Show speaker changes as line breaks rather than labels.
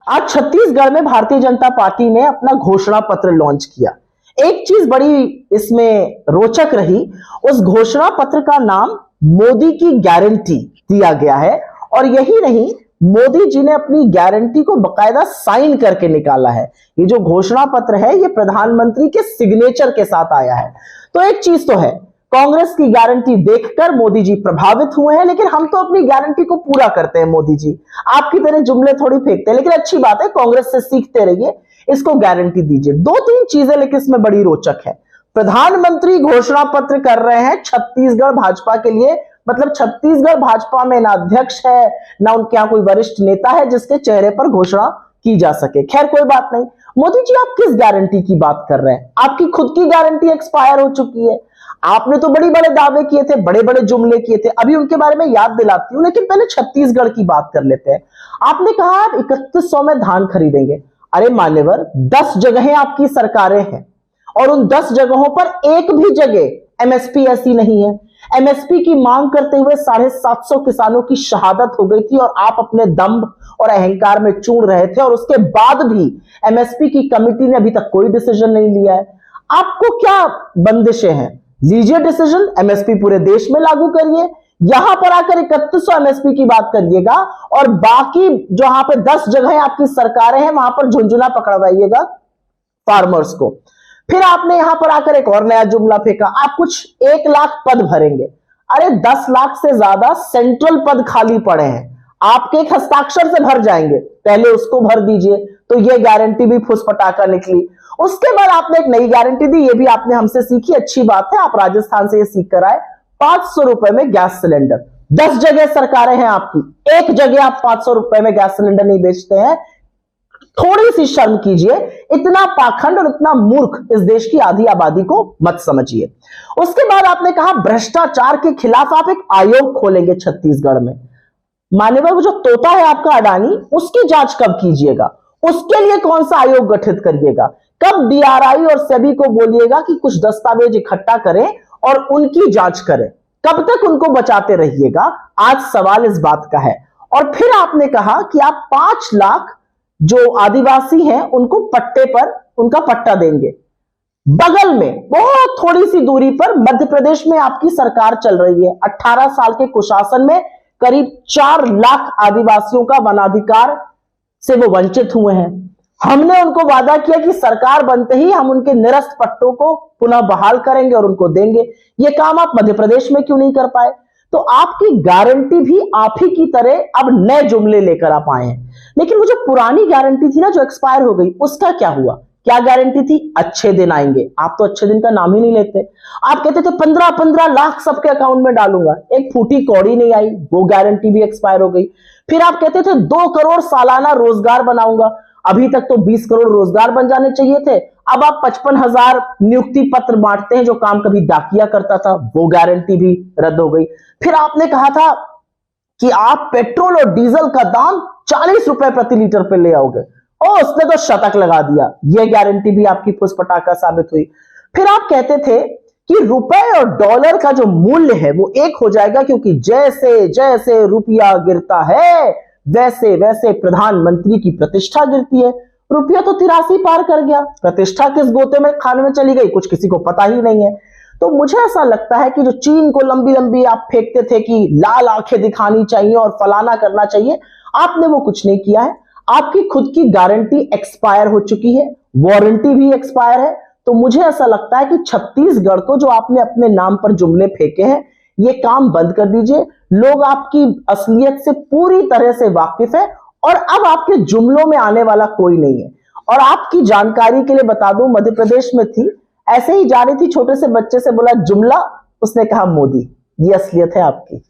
आज छत्तीसगढ़ में भारतीय जनता पार्टी ने अपना घोषणा पत्र लॉन्च किया। एक चीज बड़ी इसमें रोचक रही, उस घोषणा पत्र का नाम मोदी की गारंटी दिया गया है। और यही नहीं, मोदी जी ने अपनी गारंटी को बकायदा साइन करके निकाला है। ये जो घोषणा पत्र है ये प्रधानमंत्री के सिग्नेचर के साथ आया है। तो एक चीज तो है, कांग्रेस की गारंटी देखकर मोदी जी प्रभावित हुए हैं, लेकिन हम तो अपनी गारंटी को पूरा करते हैं। मोदी जी आपकी तरह जुमले थोड़ी फेंकते हैं, लेकिन अच्छी बात है, कांग्रेस से सीखते रहिए, इसको गारंटी दीजिए। दो तीन चीजें लेकिन इसमें बड़ी रोचक है। प्रधानमंत्री घोषणा पत्र कर रहे हैं छत्तीसगढ़ भाजपा के लिए, मतलब छत्तीसगढ़ भाजपा में ना अध्यक्ष है ना उनके यहां कोई वरिष्ठ नेता है जिसके चेहरे पर घोषणा की जा सके। खैर कोई बात नहीं। मोदी जी आप किस गारंटी की बात कर रहे हैं? आपकी खुद की गारंटी एक्सपायर हो चुकी है। आपने तो बड़े बड़े दावे किए थे, बड़े बड़े जुमले किए थे, अभी उनके बारे में याद दिलाती हूं, लेकिन पहले छत्तीसगढ़ की बात कर लेते हैं। आपने कहा आप 3100 में धान खरीदेंगे। अरे मान्यवर, 10 जगहें आपकी सरकारें हैं और उन 10 जगहों पर एक भी जगह एमएसपी ऐसी नहीं है। एमएसपी की मांग करते हुए 750 किसानों की शहादत हो गई थी और आप अपने दंभ और अहंकार में चूड़ रहे थे, और उसके बाद भी एमएसपी की कमिटी ने अभी तक कोई डिसीजन नहीं लिया है। आपको क्या बंदिशें हैं? लीजिए डिसीजन, एमएसपी पूरे देश में लागू करिए, यहां पर आकर 3100 एमएसपी की बात करिएगा, और बाकी जो यहां पे 10 जगह आपकी सरकारें हैं वहां पर झुंझुना पकड़वाइएगा फार्मर्स को। फिर आपने यहां पर आकर एक और नया जुमला फेंका, आप कुछ 1 लाख पद भरेंगे। अरे 10 लाख से ज्यादा सेंट्रल पद खाली पड़े हैं, आपके एक हस्ताक्षर से भर जाएंगे, पहले उसको भर दीजिए। तो ये गारंटी भी फुसफटाका निकली। उसके बाद आपने एक नई गारंटी दी, ये भी आपने हमसे सीखी, अच्छी बात है, आप राजस्थान से ये सीख कर आए। 500 रुपए में गैस सिलेंडर। 10 जगह सरकारें हैं आपकी, एक जगह आप 500 रुपए में गैस सिलेंडर नहीं बेचते हैं। थोड़ी सी शर्म कीजिए, इतना पाखंड और इतना मूर्ख इस देश की आधी आबादी को मत समझिए। उसके बाद आपने कहा भ्रष्टाचार के खिलाफ आप एक आयोग खोलेंगे छत्तीसगढ़ में। मान्यवर, वो जो तोता है आपका अडानी, उसकी जांच कब कीजिएगा? उसके लिए कौन सा आयोग गठित करिएगा? कब डीआरआई और सेबी को बोलिएगा कि कुछ दस्तावेज इकट्ठा करें और उनकी जांच करें? कब तक उनको बचाते रहिएगा? आज सवाल इस बात का है। और फिर आपने कहा कि आप 5 लाख जो आदिवासी हैं उनको पट्टे पर उनका पट्टा देंगे। बगल में बहुत थोड़ी सी दूरी पर मध्य प्रदेश में आपकी सरकार चल रही है। 18 साल के कुशासन में करीब 4 लाख आदिवासियों का वनाधिकार से वो वंचित हुए हैं। हमने उनको वादा किया कि सरकार बनते ही हम उनके निरस्त पट्टों को पुनः बहाल करेंगे और उनको देंगे। ये काम आप मध्य प्रदेश में क्यों नहीं कर पाए? तो आपकी गारंटी भी आप ही की तरह अब नए जुमले लेकर आप आए हैं। लेकिन वो जो पुरानी गारंटी थी ना, जो एक्सपायर हो गई, उसका क्या हुआ? क्या गारंटी थी? अच्छे दिन आएंगे। आप तो अच्छे दिन का नाम ही नहीं लेते। आप कहते थे 15-15 लाख सबके अकाउंट में डालूंगा, एक फूटी कौड़ी नहीं आई, वो गारंटी भी एक्सपायर हो गई। फिर आप कहते थे 2 करोड़ सालाना रोजगार बनाऊंगा, अभी तक तो 20 करोड़ रोजगार बन जाने चाहिए थे, अब आप 55,000 नियुक्ति पत्र बांटते हैं, जो काम कभी डाकिया करता था, वो गारंटी भी रद्द हो गई। फिर आपने कहा था कि आप पेट्रोल और डीजल का दाम 40 रुपए प्रति लीटर पे ले आओगे, और उसने तो शतक लगा दिया। ये गारंटी भी आपकी फुसफटाका साबित हुई। फिर आप कहते थे कि रुपए और डॉलर का जो मूल्य है वो एक हो जाएगा, क्योंकि जैसे जैसे रुपया गिरता है वैसे वैसे प्रधानमंत्री की प्रतिष्ठा गिरती है। रुपया तो 83 पार कर गया, प्रतिष्ठा किस गोते में खाने में चली गई कुछ किसी को पता ही नहीं है। तो मुझे ऐसा लगता है कि जो चीन को लंबी लंबी आप फेंकते थे कि लाल आंखें दिखानी चाहिए और फलाना करना चाहिए, आपने वो कुछ नहीं किया है। आपकी खुद की गारंटी एक्सपायर हो चुकी है, वारंटी भी एक्सपायर है। तो मुझे ऐसा लगता है कि छत्तीसगढ़ को जो आपने अपने नाम पर जुमले फेंके हैं, ये काम बंद कर दीजिए। लोग आपकी असलियत से पूरी तरह से वाकिफ है और अब आपके जुमलों में आने वाला कोई नहीं है। और आपकी जानकारी के लिए बता दूं, मध्य प्रदेश में थी, ऐसे ही जा रही थी, छोटे से बच्चे से बोला जुमला, उसने कहा मोदी। ये असलियत है आपकी।